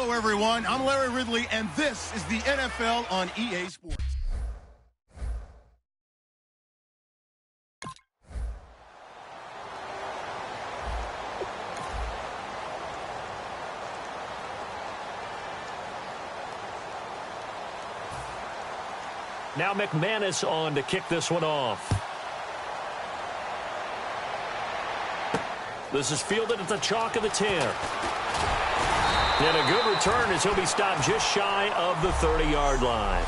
Hello, everyone. I'm Larry Ridley, and this is the NFL on EA Sports. Now McManus on to kick this one off. This is fielded at the chalk of the 10. And a good return as he'll be stopped just shy of the 30-yard line.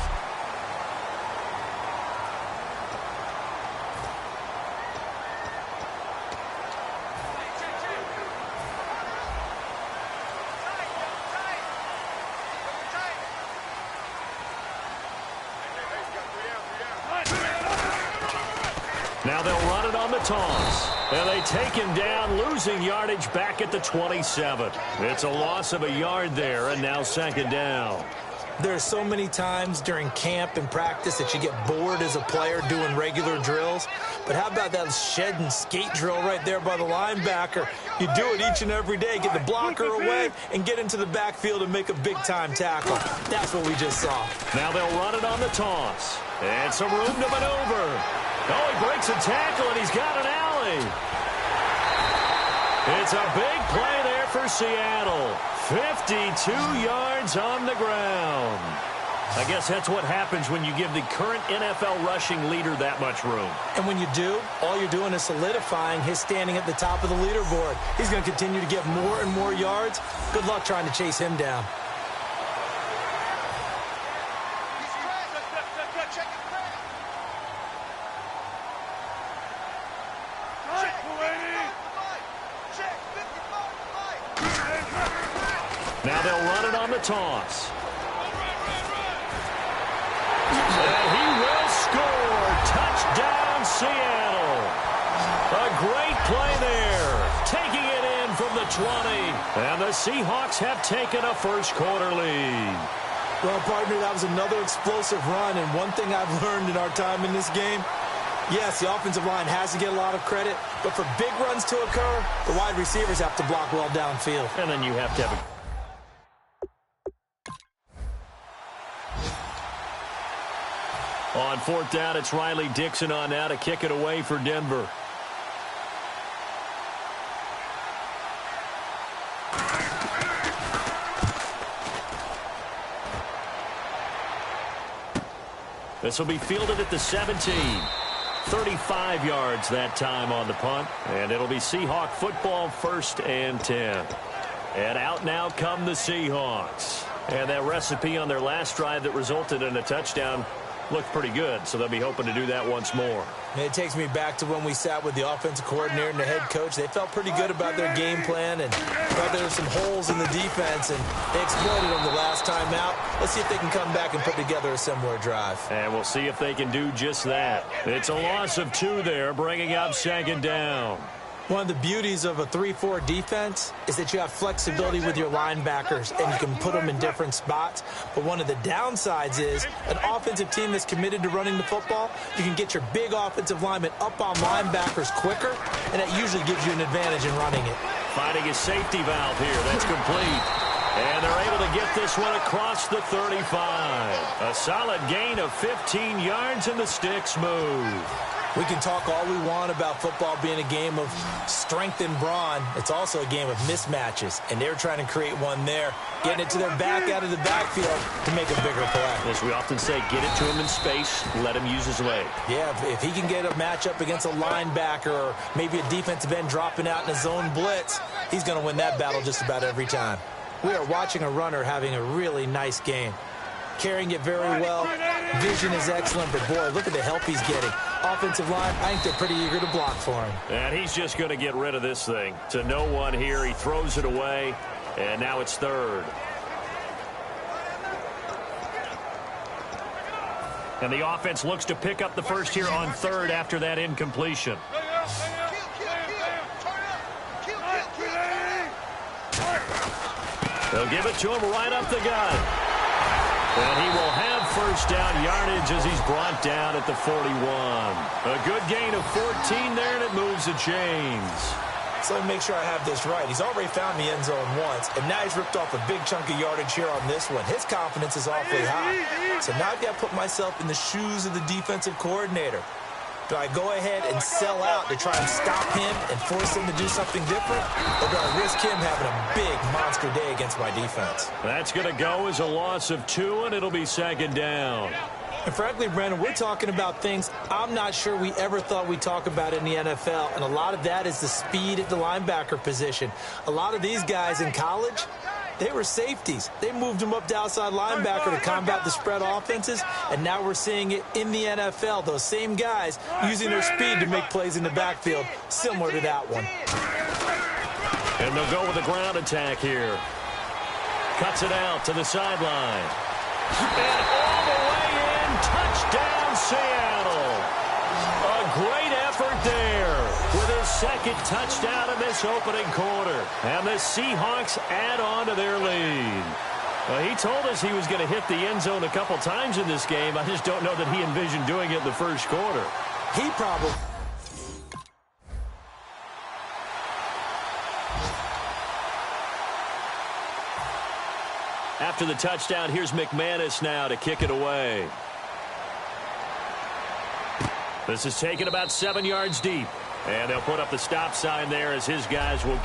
Now they'll run it on the toss. And they take him down, losing yardage back at the 27. It's a loss of a yard there, and now second down. There are so many times during camp and practice that you get bored as a player doing regular drills. But how about that shed and skate drill right there by the linebacker? You do it each and every day. Get the blocker away and get into the backfield and make a big-time tackle. That's what we just saw. Now they'll run it on the toss. And some room to maneuver. Oh, he breaks a tackle, and he's got an alley. It's a big play there for Seattle. 52 yards on the ground. I guess that's what happens when you give the current NFL rushing leader that much room. And when you do, all you're doing is solidifying his standing at the top of the leaderboard. He's going to continue to get more and more yards. Good luck trying to chase him down. Now they'll run it on the toss. And he will score. Touchdown, Seattle. A great play there. Taking it in from the 20. And the Seahawks have taken a first-quarter lead. Well, partner, that was another explosive run. And one thing I've learned in our time in this game, yes, the offensive line has to get a lot of credit. But for big runs to occur, the wide receivers have to block well downfield. And then you have to have a... On fourth down, it's Riley Dixon on now to kick it away for Denver. This will be fielded at the 17. 35 yards that time on the punt. And it'll be Seahawk football, 1st and 10. And out now come the Seahawks. And that recipe on their last drive that resulted in a touchdown looked pretty good, so they'll be hoping to do that once more. And it takes me back to when we sat with the offensive coordinator and the head coach. They felt pretty good about their game plan and thought there were some holes in the defense, and they exploited them the last time out. Let's see if they can come back and put together a similar drive. And we'll see if they can do just that. It's a loss of 2 there, bringing up second down. One of the beauties of a 3-4 defense is that you have flexibility with your linebackers and you can put them in different spots. But one of the downsides is an offensive team that's committed to running the football, you can get your big offensive linemen up on linebackers quicker, and that usually gives you an advantage in running it. Finding a safety valve here. That's complete. And they're able to get this one across the 35. A solid gain of 15 yards, and the sticks move. We can talk all we want about football being a game of strength and brawn. It's also a game of mismatches, and they're trying to create one there, getting it to their back out of the backfield to make a bigger play. As we often say, get it to him in space, let him use his leg. Yeah, if he can get a matchup against a linebacker or maybe a defensive end dropping out in a zone blitz, he's going to win that battle just about every time. We are watching a runner having a really nice game. Carrying it very well. Vision is excellent, but boy, look at the help he's getting. Offensive line, I think they're pretty eager to block for him. And he's just going to get rid of this thing. To no one here, he throws it away, and now it's 3rd. And the offense looks to pick up the first here on 3rd after that incompletion. They'll give it to him right up the gut. And he will have first down yardage as he's brought down at the 41. A good gain of 14 there, and it moves the chains. So let me make sure I have this right. He's already found the end zone once, and now he's ripped off a big chunk of yardage here on this one. His confidence is awfully high. So now I've got to put myself in the shoes of the defensive coordinator. Do I go ahead and sell out to try and stop him and force him to do something different? Or do I risk him having a big monster day against my defense? That's going to go as a loss of 2, and it'll be second down. And frankly, Brandon, we're talking about things I'm not sure we ever thought we'd talk about in the NFL. And a lot of that is the speed at the linebacker position. A lot of these guys in college, they were safeties. They moved them up to outside linebacker to combat the spread offenses. And now we're seeing it in the NFL. Those same guys using their speed to make plays in the backfield, similar to that one. And they'll go with a ground attack here. Cuts it out to the sideline. And all the way in, touchdown Seattle. A great effort there with his second touchdown in this opening quarter. And the Seahawks add on to their lead. Well, he told us he was going to hit the end zone a couple times in this game. I just don't know that he envisioned doing it in the first quarter. He probably... After the touchdown, here's McManus now to kick it away. This is taken about 7 yards deep. And they'll put up the stop sign there as his guys will...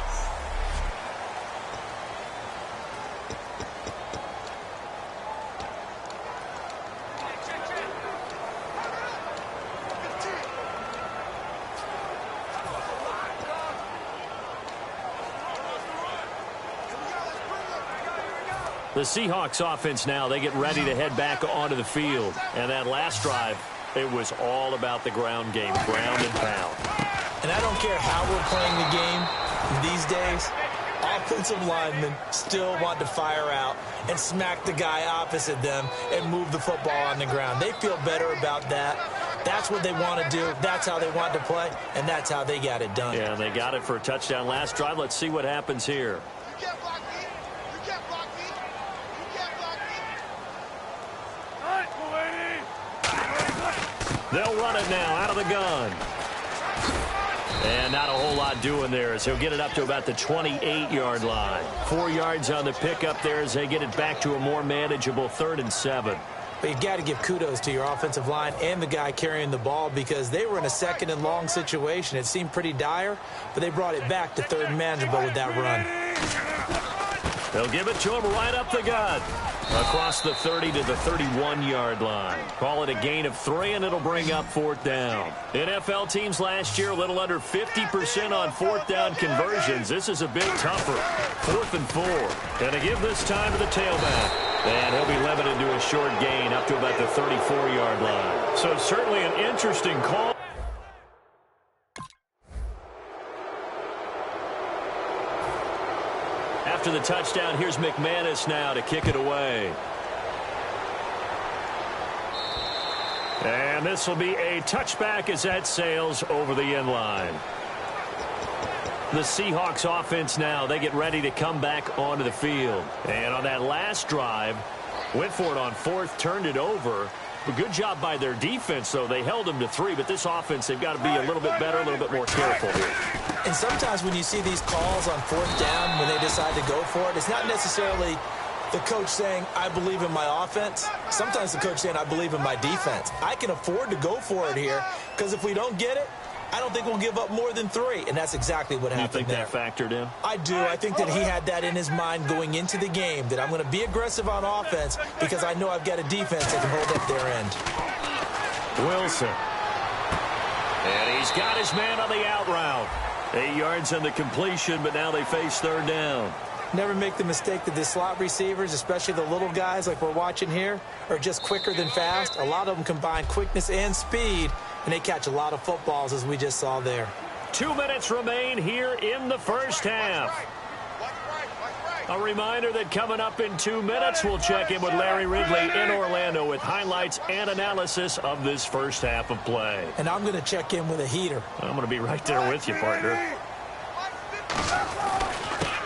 The Seahawks offense now, they get ready to head back onto the field. And that last drive, it was all about the ground game, ground and pound. And I don't care how we're playing the game these days, offensive linemen still want to fire out and smack the guy opposite them and move the football on the ground. They feel better about that. That's what they want to do. That's how they want to play, and that's how they got it done. Yeah, they got it for a touchdown last drive. Let's see what happens here. They'll run it now out of the gun. And not a whole lot doing there as he'll get it up to about the 28-yard line. 4 yards on the pickup there as they get it back to a more manageable 3rd and 7. But you got to give kudos to your offensive line and the guy carrying the ball because they were in a 2nd and long situation. It seemed pretty dire, but they brought it back to 3rd and manageable with that run. They'll give it to him right up the gut. Across the 30 to the 31-yard line. Call it a gain of 3, and it'll bring up 4th down. NFL teams last year a little under 50% on 4th down conversions. This is a bit tougher. 4th and 4. And to give this time to the tailback. And he'll be limited to a short gain up to about the 34-yard line. So certainly an interesting call. After the touchdown, here's McManus now to kick it away. And this will be a touchback as that sails over the end line. The Seahawks offense now, they get ready to come back onto the field. And on that last drive, went for it on 4th, turned it over. A good job by their defense, though. They held them to 3, but this offense, they've got to be a little bit better, a little bit more careful here. And sometimes when you see these calls on 4th down, when they decide to go for it, it's not necessarily the coach saying, I believe in my offense. Sometimes the coach saying, I believe in my defense. I can afford to go for it here because if we don't get it, I don't think we'll give up more than 3, and that's exactly what happened there. You think that factored in? I do. I think that he had that in his mind going into the game, that I'm going to be aggressive on offense because I know I've got a defense that can hold up their end. Wilson. And he's got his man on the out route. 8 yards on the completion, but now they face 3rd down. Never make the mistake that the slot receivers, especially the little guys like we're watching here, are just quicker than fast. A lot of them combine quickness and speed, and they catch a lot of footballs, as we just saw there. 2 minutes remain here in the first half. A reminder that coming up in 2 minutes, we'll check in with Larry Ridley in Orlando with highlights and analysis of this first half of play. And I'm going to check in with a heater. I'm going to be right there with you, partner.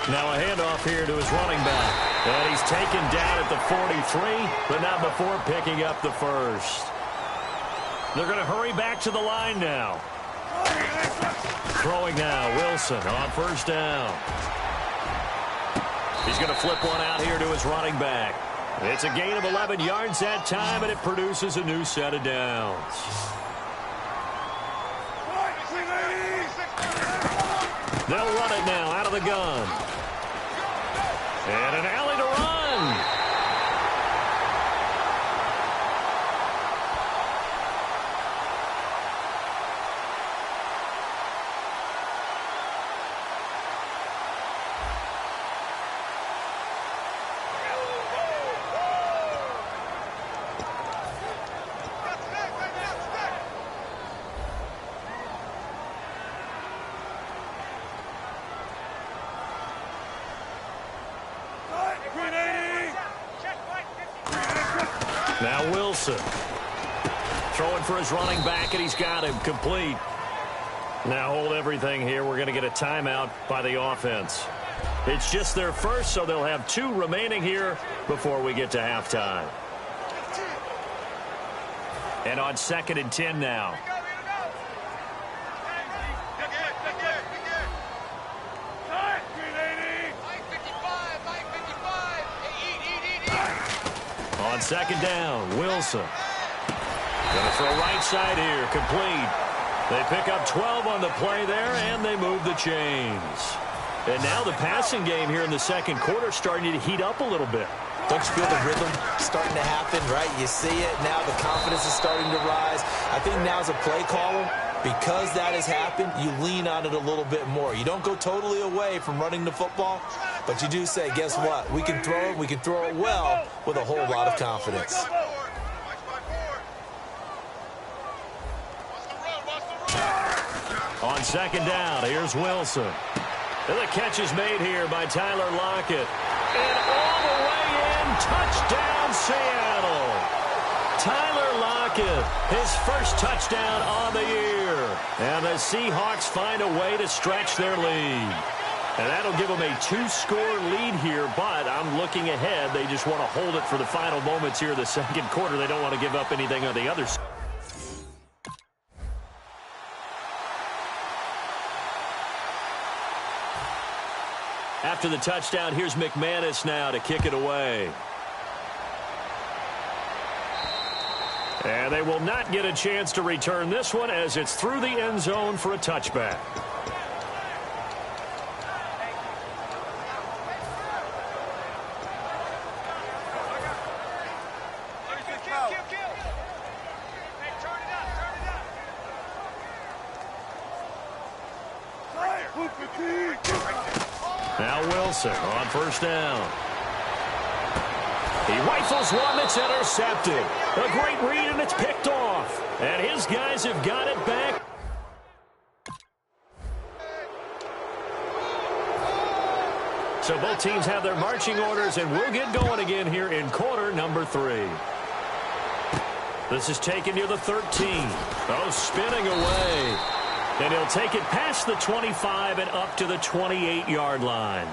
Now a handoff here to his running back. And he's taken down at the 43, but not before picking up the first. They're going to hurry back to the line now. Throwing now, Wilson on first down. He's going to flip one out here to his running back. It's a gain of 11 yards that time, and it produces a new set of downs. They'll run it now out of the gun. And an alley to run. Now Wilson throwing for his running back, and he's got him complete. Now hold everything here. We're going to get a timeout by the offense. It's just their first, so they'll have 2 remaining here before we get to halftime. And on 2nd and 10 now. On 2nd down, Wilson. Going to throw right side here, complete. They pick up 12 on the play there, and they move the chains. And now the passing game here in the 2nd quarter starting to heat up a little bit. Don't you feel the rhythm starting to happen, right? You see it. Now the confidence is starting to rise. I think now as a play caller, because that has happened, you lean on it a little bit more. You don't go totally away from running the football, but you do say, guess what? We can throw it well with a whole lot of confidence. On 2nd down, here's Wilson. And the catch is made here by Tyler Lockett. And all the way in, touchdown Seattle. Tyler Lockett, his first touchdown on the year. And the Seahawks find a way to stretch their lead. And that'll give them a 2-score lead here, but I'm looking ahead. They just want to hold it for the final moments here in the 2nd quarter. They don't want to give up anything on the other side. After the touchdown, here's McManus now to kick it away. And they will not get a chance to return this one as it's through the end zone for a touchback. Now Wilson on first down. He rifles one that's intercepted. A great read, and it's picked off. And his guys have got it back. So both teams have their marching orders, and we'll get going again here in quarter number 3. This is taken near the 13. Oh, spinning away. And he'll take it past the 25 and up to the 28-yard line.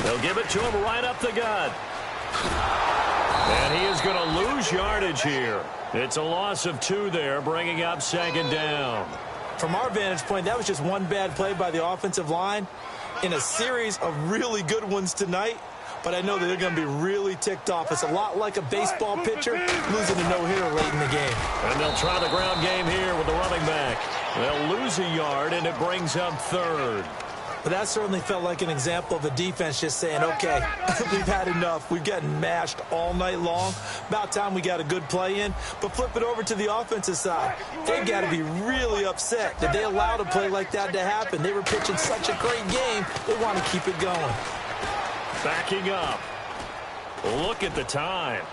They'll give it to him right up the gut. And he is going to lose yardage here. It's a loss of 2 there, bringing up 2nd down. From our vantage point, that was just one bad play by the offensive line in a series of really good ones tonight. But I know that they're going to be really ticked off. It's a lot like a baseball pitcher losing a no-hitter late in the game. And they'll try the ground game here with the running back. They'll lose a yard, and it brings up 3rd. But that certainly felt like an example of a defense just saying, okay, we've had enough. We've gotten mashed all night long. About time we got a good play in. But flip it over to the offensive side. They've got to be really upset that they allowed a play like that to happen. They were pitching such a great game. They want to keep it going. Backing up. Look at the time.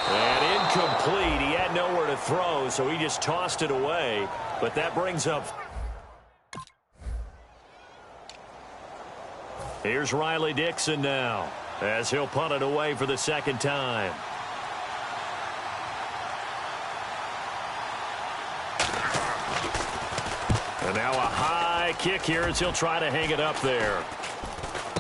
And incomplete. He had nowhere to throw, so he just tossed it away. But that brings up Here's Riley Dixon now as he'll punt it away for the second time. And now a high kick here as he'll try to hang it up there.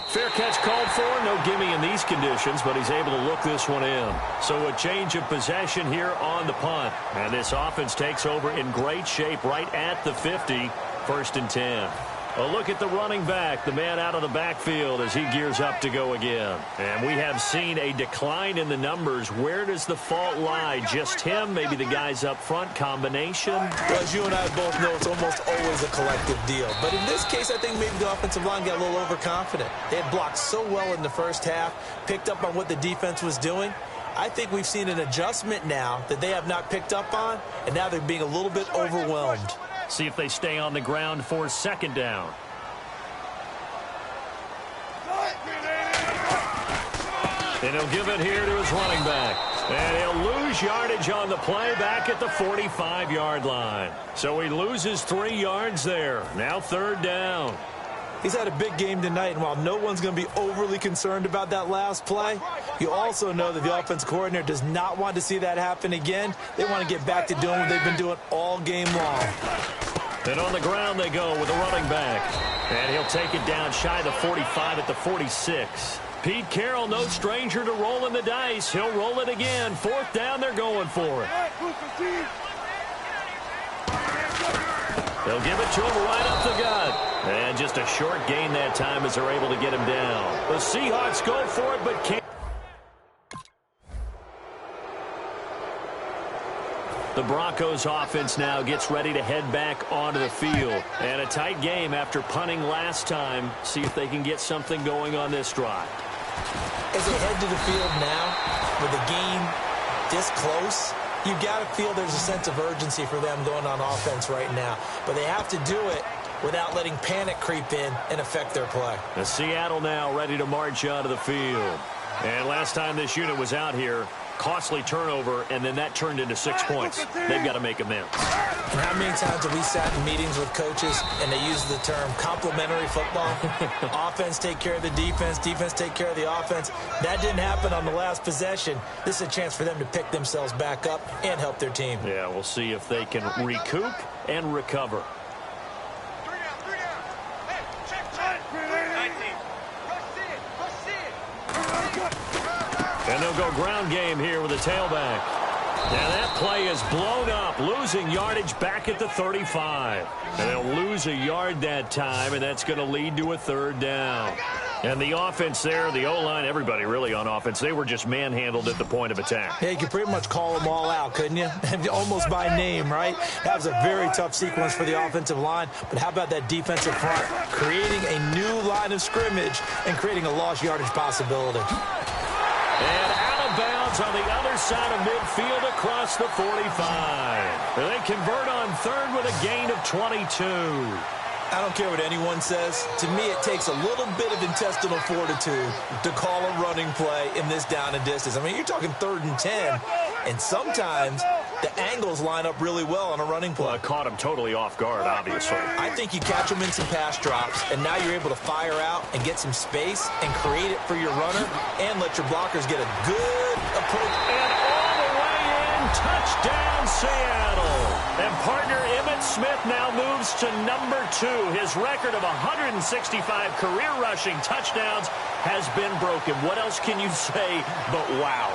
Fair catch called for. No gimme in these conditions, but he's able to look this one in. So a change of possession here on the punt. And this offense takes over in great shape right at the 50. 1st and 10. A look at the running back, the man out of the backfield as he gears up to go again. And we have seen a decline in the numbers. Where does the fault lie? Just him? Maybe the guys up front? Combination? Well, as you and I both know, it's almost always a collective deal. But in this case, I think maybe the offensive line got a little overconfident. They had blocked so well in the first half, picked up on what the defense was doing. I think we've seen an adjustment now that they have not picked up on, and now they're being a little bit overwhelmed. See if they stay on the ground for 2nd down. And he'll give it here to his running back. And he'll lose yardage on the play back at the 45-yard line. So he loses 3 yards there. Now 3rd down. He's had a big game tonight, and while no one's going to be overly concerned about that last play, you also know that the offense coordinator does not want to see that happen again. They want to get back to doing what they've been doing all game long. And on the ground they go with the running back. And he'll take it down shy of the 45 at the 46. Pete Carroll, no stranger to rolling the dice. He'll roll it again. 4th down, they're going for it. They'll give it to him right up the gut. And just a short gain that time as they're able to get him down. The Seahawks go for it, but can't. The Broncos offense now gets ready to head back onto the field. And a tight game after punting last time. See if they can get something going on this drive. As they head to the field now, with the game this close, you got to feel there's a sense of urgency for them going on offense right now. But they have to do it without letting panic creep in and affect their play. The Seattle now ready to march onto the field. And last time this unit was out here, costly turnover, and then that turned into 6 points. They've got to make amends. And how many times have we sat in meetings with coaches and they use the term complementary football? Offense take care of the defense, defense take care of the offense. That didn't happen on the last possession. This is a chance for them to pick themselves back up and help their team. Yeah, we'll see if they can recoup and recover. And they'll go ground game here with a tailback. And that play is blown up, losing yardage back at the 35. And they'll lose a yard that time, and that's going to lead to a 3rd down. And the offense there, the O-line, everybody really on offense, they were just manhandled at the point of attack. Yeah, you could pretty much call them all out, couldn't you? Almost by name, right? That was a very tough sequence for the offensive line. But how about that defensive front? Creating a new line of scrimmage and creating a lost yardage possibility. And out of bounds on the other side of midfield across the 45. They convert on 3rd with a gain of 22. I don't care what anyone says. To me, it takes a little bit of intestinal fortitude to call a running play in this down and distance. I mean, you're talking 3rd and 10, and sometimes the angles line up really well on a running play. Well, it caught him totally off guard, obviously. I think you catch him in some pass drops, and now you're able to fire out and get some space and create it for your runner and let your blockers get a good approach. And all the way in, touchdown, Seattle. And partner Emmitt Smith now moves to number 2. His record of 165 career rushing touchdowns has been broken. What else can you say but wow?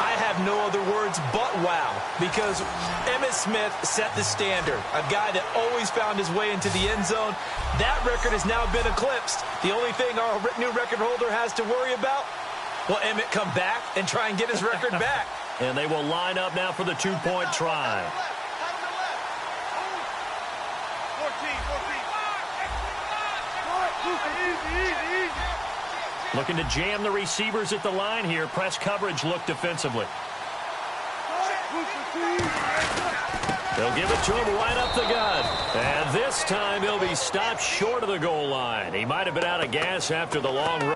I have no other words but wow, because Emmitt Smith set the standard. A guy that always found his way into the end zone. That record has now been eclipsed. The only thing our new record holder has to worry about, will Emmitt come back and try and get his record back? And they will line up now for the 2-point try. Looking to jam the receivers at the line here. Press coverage look defensively. They'll give it to him right up the gut. And this time he'll be stopped short of the goal line. He might have been out of gas after the long run.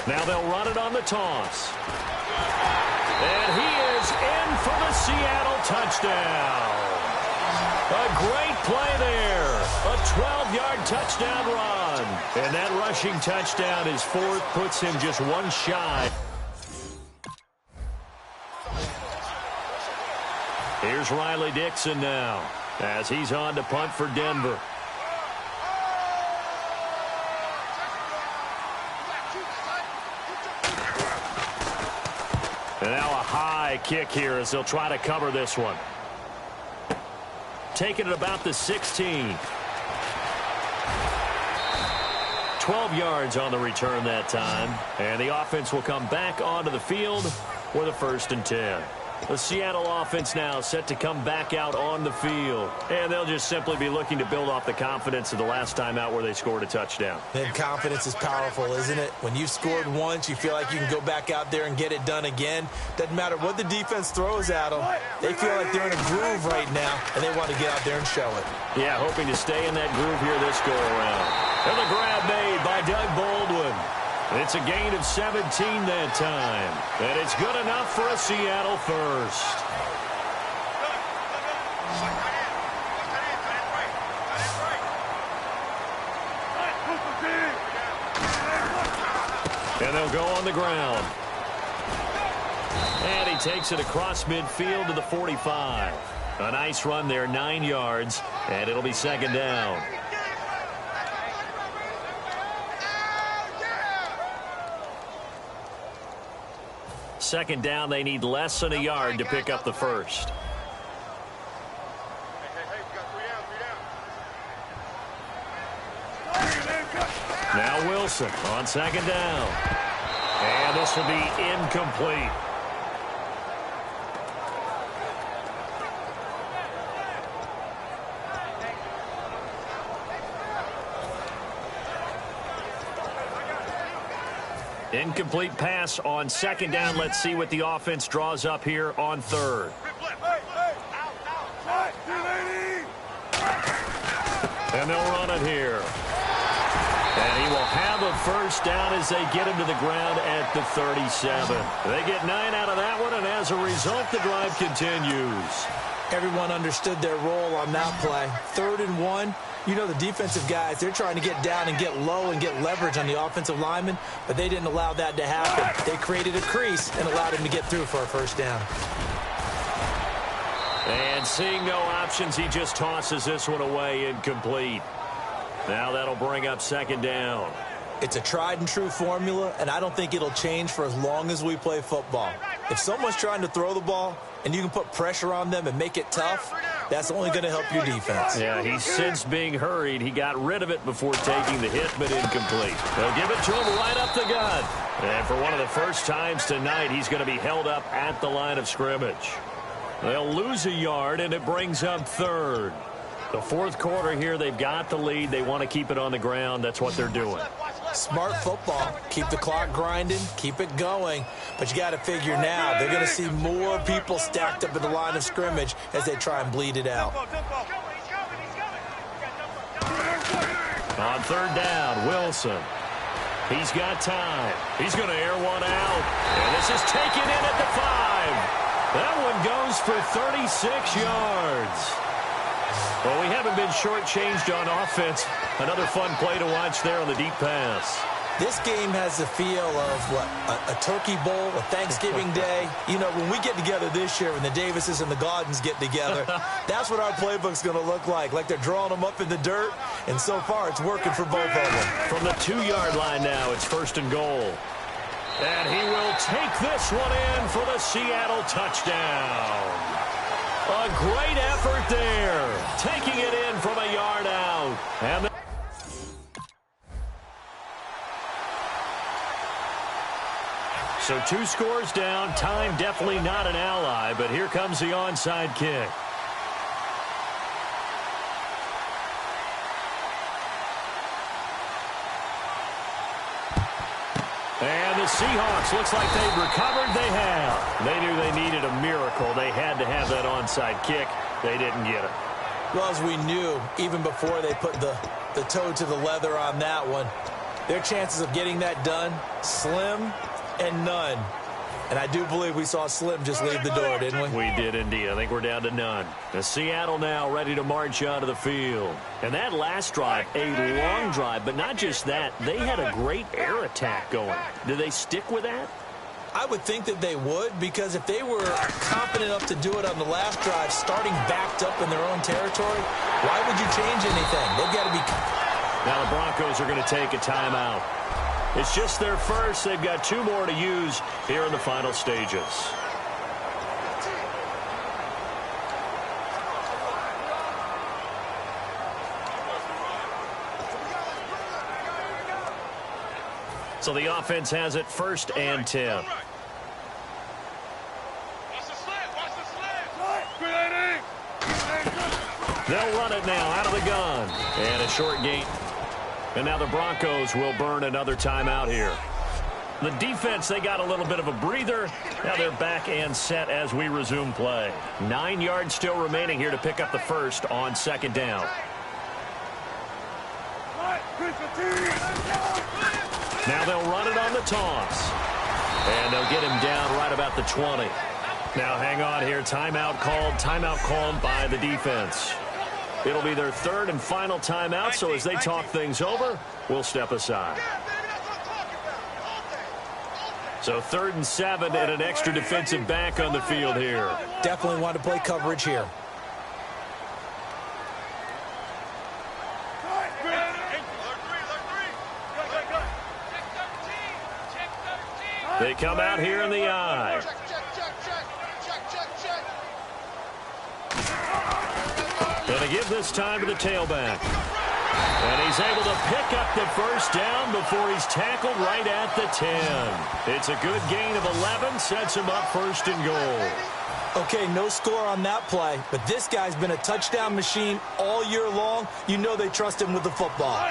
Now they'll run it on the toss. And he is in for the Seattle touchdown. A great play there. A 12-yard touchdown run. And that rushing touchdown, his fourth, puts him just one shy. Here's Riley Dixon now as he's on to punt for Denver. And now a high kick here as they'll try to cover this one. Taking it about the 16. 12 yards on the return that time. And the offense will come back onto the field with a 1st and 10. The Seattle offense now set to come back out on the field. And they'll just simply be looking to build off the confidence of the last time out where they scored a touchdown. And confidence is powerful, isn't it? When you scored once, you feel like you can go back out there and get it done again. Doesn't matter what the defense throws at them. They feel like they're in a groove right now, and they want to get out there and show it. Yeah, hoping to stay in that groove here this go-around. And the grab made by Doug Baldwin. It's a gain of 17 that time. And it's good enough for a Seattle first. And they'll go on the ground. And he takes it across midfield to the 45. A nice run there, 9 yards. And it'll be 2nd down. Second down, they need less than a yard to pick up the first. Now Wilson on 2nd down. And this will be incomplete. Incomplete pass on 2nd down. Let's see what the offense draws up here on 3rd. And they'll run it here. And he will have a 1st down as they get him to the ground at the 37. They get 9 out of that one, and as a result, the drive continues. Everyone understood their role on that play. 3rd and 1. You know the defensive guys, they're trying to get down and get low and get leverage on the offensive lineman, but they didn't allow that to happen. They created a crease and allowed him to get through for a 1st down. And seeing no options, he just tosses this one away, incomplete. Now that'll bring up 2nd down. It's a tried and true formula, and I don't think it'll change for as long as we play football. If someone's trying to throw the ball and you can put pressure on them and make it tough, that's only going to help your defense. Yeah, he's since being hurried. He got rid of it before taking the hit, but incomplete. They'll give it to him right up the gut. And for one of the first times tonight, he's going to be held up at the line of scrimmage. They'll lose a yard, and it brings up 3rd. The 4th quarter here, they've got the lead. They want to keep it on the ground. That's what they're doing. Smart football. Keep the clock grinding. Keep it going. But you got to figure now, they're going to see more people stacked up at the line of scrimmage as they try and bleed it out. On 3rd down, Wilson. He's got time. He's going to air one out. And this is taken in at the 5. That one goes for 36 yards. Well, we haven't been shortchanged on offense. Another fun play to watch there on the deep pass. This game has the feel of, what, a turkey bowl, a Thanksgiving day. You know, when we get together this year, when the Davises and the Gaudens get together, that's what our playbook's going to look like they're drawing them up in the dirt, and so far it's working for both of them. From the 2-yard line now, it's 1st and goal. And he will take this one in for the Seattle touchdown. A great effort there, taking it in from a yard out. And so 2 scores down. Time definitely not an ally, but here comes the onside kick. And the Seahawks, looks like they've recovered. They have. They knew they needed a miracle. They had to have that onside kick. They didn't get it. Well, as we knew, even before they put the toe to the leather on that one, Their chances of getting that done, slim and none. And I do believe we saw Slim just leave the door, didn't we? We did indeed. I think we're down to none. Seattle now ready to march out of the field. And that last drive, a long drive, but not just that. They had a great air attack going. Do they stick with that? I would think that they would, because if they were confident enough to do it on the last drive, starting backed up in their own territory, why would you change anything? They've got to be... Now the Broncos are going to take a timeout. It's just their first. They've got 2 more to use here in the final stages. So the offense has it 1st and 10. They'll run it now out of the gun. And a short gain. And now the Broncos will burn another timeout here. The defense, they got a little bit of a breather. Now they're back and set as we resume play. 9 yards still remaining here to pick up the first on 2nd down. Now they'll run it on the toss. And they'll get him down right about the 20. Now hang on here. Timeout called by the defense. It'll be their 3rd and final timeout, so as they talk things over, we'll step aside. So 3rd and 7 and an extra defensive back on the field here. Definitely want to play coverage here. They come out here in the eye. Going to give this time to the tailback. And he's able to pick up the first down before he's tackled right at the 10. It's a good gain of 11, sets him up 1st and goal. Okay, no score on that play, but this guy's been a touchdown machine all year long. You know they trust him with the football.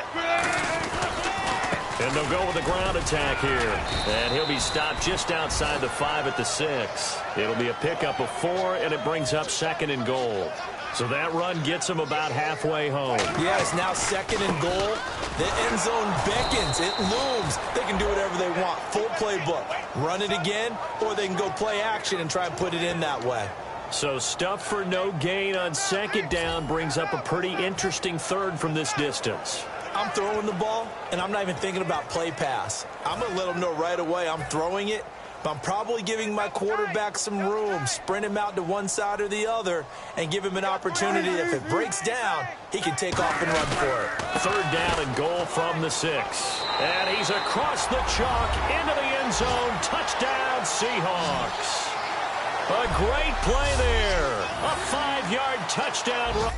And they'll go with the ground attack here. And he'll be stopped just outside the 5 at the 6. It'll be a pickup of 4, and it brings up 2nd and goal. So that run gets them about halfway home. Yeah, it's now 2nd and goal. The end zone beckons. It looms. They can do whatever they want. Full playbook. Run it again, or they can go play action and try and put it in that way. So stuff for no gain on 2nd down brings up a pretty interesting 3rd from this distance. I'm throwing the ball, and I'm not even thinking about play pass. I'm going to let them know right away I'm throwing it, but I'm probably giving my quarterback some room, sprint him out to one side or the other, and give him an opportunity. If it breaks down, he can take off and run for it. 3rd down and goal from the 6. And he's across the chalk into the end zone. Touchdown, Seahawks. A great play there. A 5-yard touchdown run.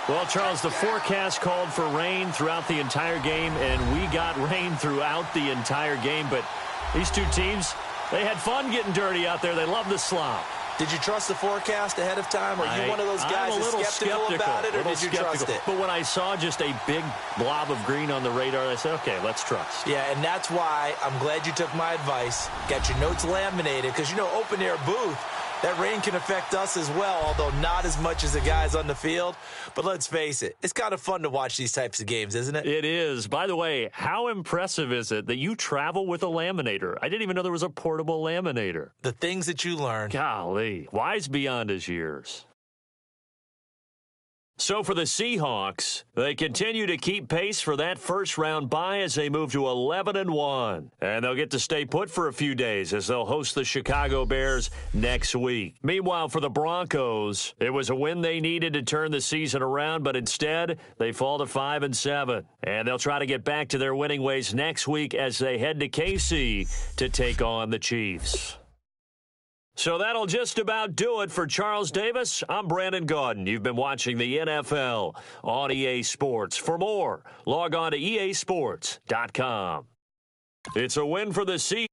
Well, Charles, the forecast called for rain throughout the entire game, and we got rain throughout the entire game. But these 2 teams, they had fun getting dirty out there. They love the slop. Did you trust the forecast ahead of time? Are you one of those guys that's skeptical about it, or did you trust it? But when I saw just a big blob of green on the radar, I said, okay, let's trust. Yeah, and that's why I'm glad you took my advice. Got your notes laminated, because, you know, open-air booth, that rain can affect us as well, although not as much as the guys on the field. But let's face it, it's kind of fun to watch these types of games, isn't it? It is. By the way, how impressive is it that you travel with a laminator? I didn't even know there was a portable laminator. The things that you learn. Golly, wise beyond his years. So for the Seahawks, they continue to keep pace for that first-round bye as they move to 11-1. And they'll get to stay put for a few days as they'll host the Chicago Bears next week. Meanwhile, for the Broncos, it was a win they needed to turn the season around, but instead, they fall to 5-7. And they'll try to get back to their winning ways next week as they head to KC to take on the Chiefs. So that'll just about do it for Charles Davis. I'm Brandon Gaudin. You've been watching the NFL on EA Sports. For more, log on to easports.com. It's a win for the Seahawks.